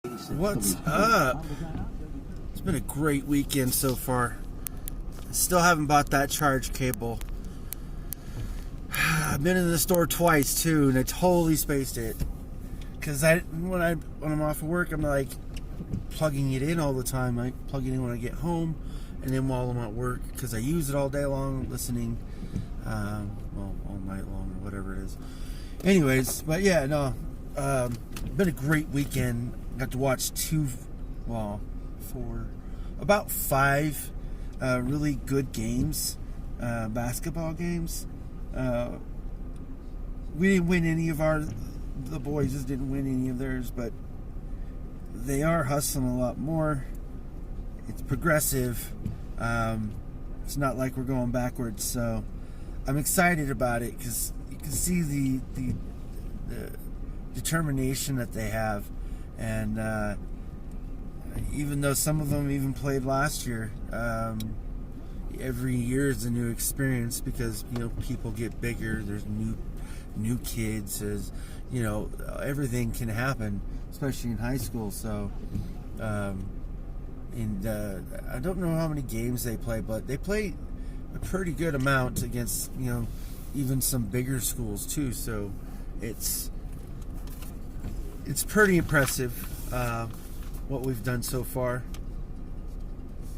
What's up? It's been a great weekend so far. Still haven't bought that charge cable. I've been in the store twice too, and I totally spaced it. Cause when I'm off of work, I'm like plugging it in all the time. I plug it in when I get home, and then while I'm at work, because I use it all day long, listening, all night long or whatever it is. Anyways, but yeah, no, been a great weekend. Got to watch about 5 really good games, basketball games. We didn't win any of the boys just didn't win any of theirs, but they are hustling a lot more. It's progressive. It's not like we're going backwards, so I'm excited about it because you can see the determination that they have. And even though some of them even played last year, every year is a new experience because people get bigger. There's new kids. There's everything can happen, especially in high school. So, I don't know how many games they play, but they play a pretty good amount against even some bigger schools too. So it's pretty impressive what we've done so far.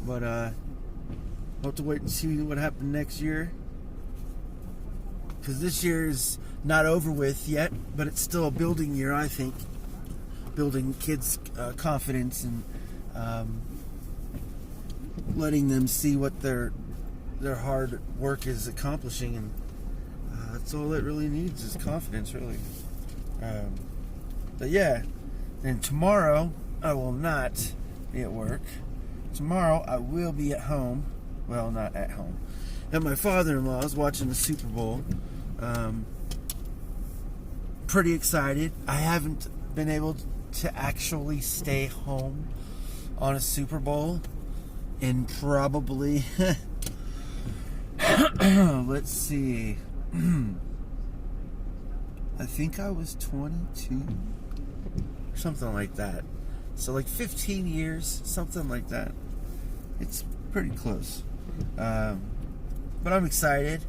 But we'll have to wait and see what happens next year. Because this year is not over with yet, but it's still a building year, I think. Building kids' confidence and letting them see what their hard work is accomplishing. And that's all it really needs is confidence, really. But yeah, and tomorrow I will not be at work. Tomorrow I will be at home. Well, not at home. At my father-in-law's watching the Super Bowl. Pretty excited. I haven't been able to actually stay home on a Super Bowl in probably, let's see, I think I was 22. Something like that. So like 15 years, something like that. It's pretty close. But I'm excited.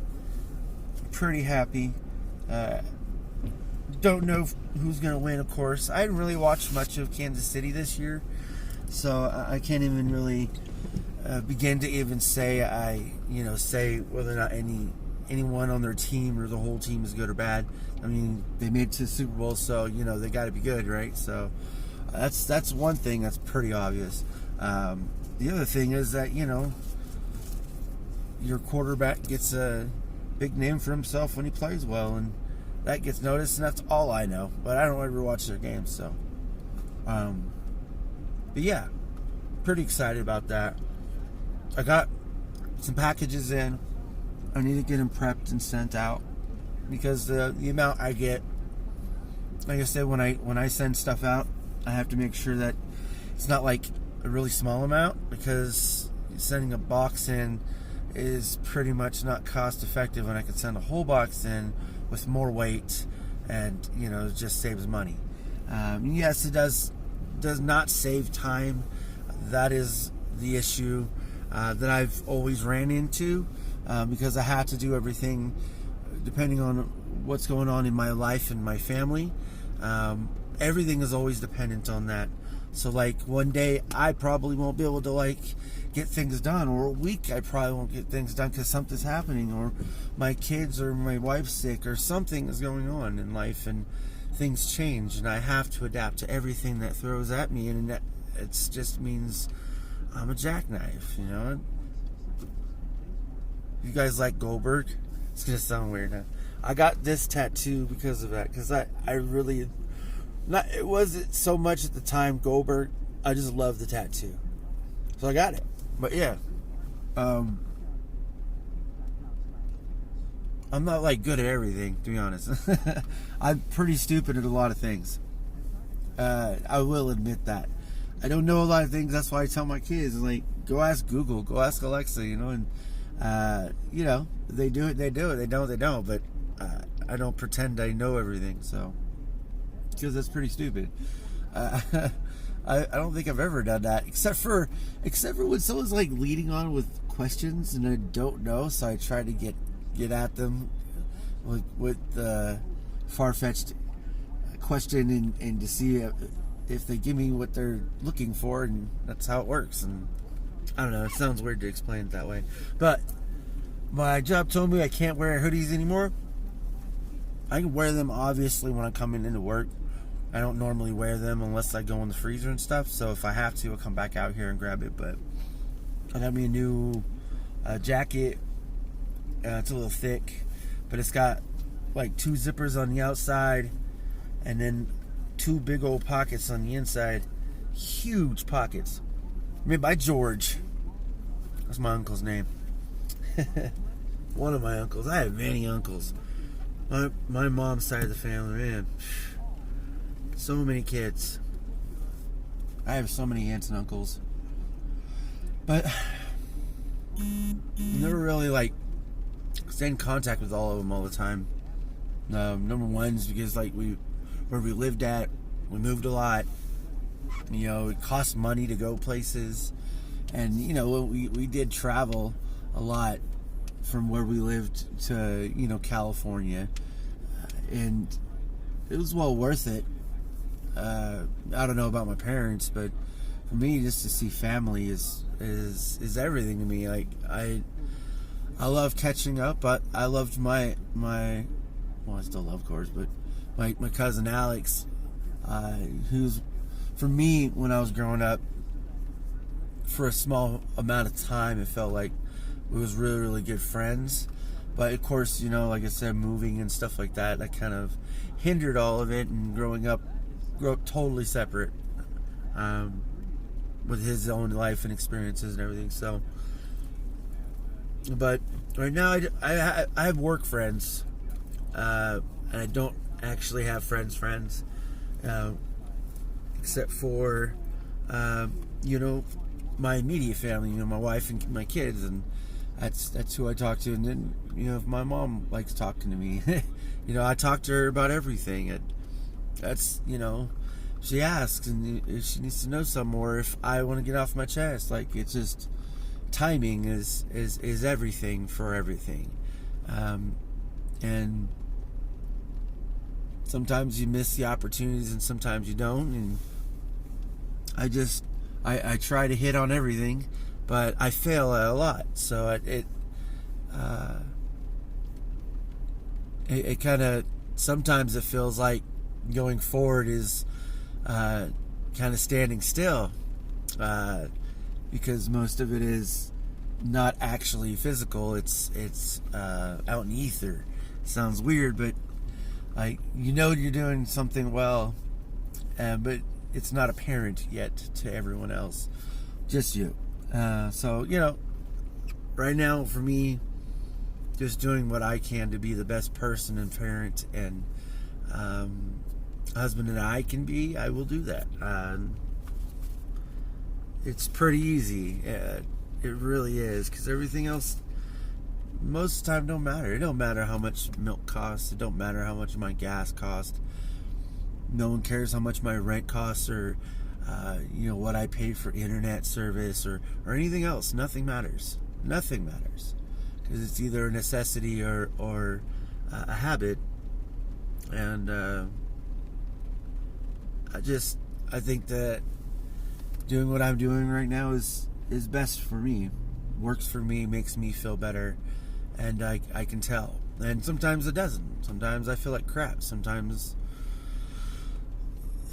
Pretty happy. Don't know who's going to win, of course. I didn't really watch much of Kansas City this year, so I can't even really begin to even say say whether or not anyone on their team or the whole team is good or bad. I mean, they made it to the Super Bowl, so they got to be good, right? So that's one thing that's pretty obvious. The other thing is that your quarterback gets a big name for himself when he plays well, and that gets noticed, and that's all I know. But I don't ever watch their games, so. But yeah, pretty excited about that. I got some packages in. I need to get them prepped and sent out because the amount I get, like I said, when I send stuff out, I have to make sure that it's not like a really small amount, because sending a box in is pretty much not cost effective when I can send a whole box in with more weight, and it just saves money. Yes, it does not save time. That is the issue that I've always ran into, because I had to do everything depending on what's going on in my life and my family. Everything is always dependent on that. So like one day I probably won't be able to get things done, or a week I probably won't get things done because something's happening, or my kids or my wife's sick, or something is going on in life, and things change, and I have to adapt to everything that throws at me, and that it just means I'm a jackknife. You guys like Goldberg? It's gonna sound weird now. I got this tattoo because of that, because I really it wasn't so much at the time Goldberg. I just love the tattoo, so I got it. But yeah, I'm not good at everything, to be honest. I'm pretty stupid at a lot of things. I will admit that. I don't know a lot of things. That's why I tell my kids, go ask Google, go ask Alexa, and they do it, they do it. They don't, they don't. But I don't pretend I know everything, so, because that's pretty stupid. I don't think I've ever done that, except for when someone's like leading on with questions and I don't know, so I try to get at them with the far-fetched question and to see if they give me what they're looking for, and that's how it works. And I don't know, it sounds weird to explain it that way, but my job told me I can't wear hoodies anymore. I can wear them obviously when I'm coming into work. I don't normally wear them unless I go in the freezer and stuff, so if I have to, I'll come back out here and grab it. But I got me a new jacket. It's a little thick, but it's got like 2 zippers on the outside and then 2 big old pockets on the inside. Huge pockets. Made by George. That's my uncle's name. One of my uncles. I have many uncles. My mom's side of the family, man. So many kids. I have so many aunts and uncles. But never really like stay in contact with all of them all the time. Number one's because like where we lived at, we moved a lot. You know, it costs money to go places. And you know, we did travel a lot from where we lived to, you know, California. And it was well worth it. I don't know about my parents, but for me, just to see family is everything to me. Like I love catching up, but I loved my well, I still love Coors, but my cousin Alex, who's for me when I was growing up, for a small amount of time, it felt like we was really, really good friends. But of course, you know, like I said, moving and stuff like that kind of hindered all of it, and grew up totally separate, with his own life and experiences and everything. So, but right now I have work friends, and I don't actually have friends, except for, you know, my immediate family, you know, my wife and my kids, and that's who I talk to. And then, you know, if my mom likes talking to me, you know, I talk to her about everything. That's, you know, she asks, and if she needs to know some more, if I want to get off my chest, like, it's just timing is everything for everything. And sometimes you miss the opportunities and sometimes you don't, and I try to hit on everything, but I fail at a lot. So it kind of, sometimes it feels like going forward is kind of standing still, because most of it is not actually physical. It's out in the ether. Sounds weird, but like, you know, you're doing something well, but it's not apparent yet to everyone else, just you. So, you know, right now for me, just doing what I can to be the best person and parent and husband that I can be, I will do that. It's pretty easy. It really is, because everything else most of the time don't matter. It don't matter how much milk costs. It don't matter how much my gas costs. No one cares how much my rent costs, or you know, what I pay for internet service or anything else. Nothing matters. Nothing matters, because it's either a necessity or a habit. And I think that doing what I'm doing right now is best for me, works for me, makes me feel better, and I can tell. And sometimes it doesn't. Sometimes I feel like crap. Sometimes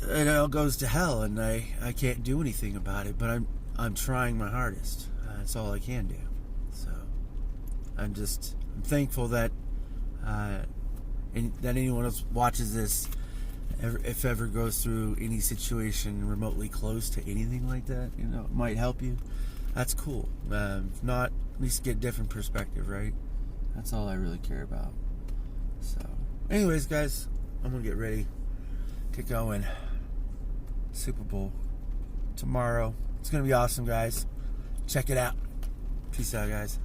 it all goes to hell, and I can't do anything about it. But I'm trying my hardest. That's all I can do. So I'm thankful that that anyone else watches this, if ever goes through any situation remotely close to anything like that, you know, it might help you. That's cool. If not, at least get a different perspective, right? That's all I really care about. So, anyways, guys, I'm gonna get ready, get going. Super Bowl tomorrow. It's gonna be awesome, guys. Check it out. Peace out, guys.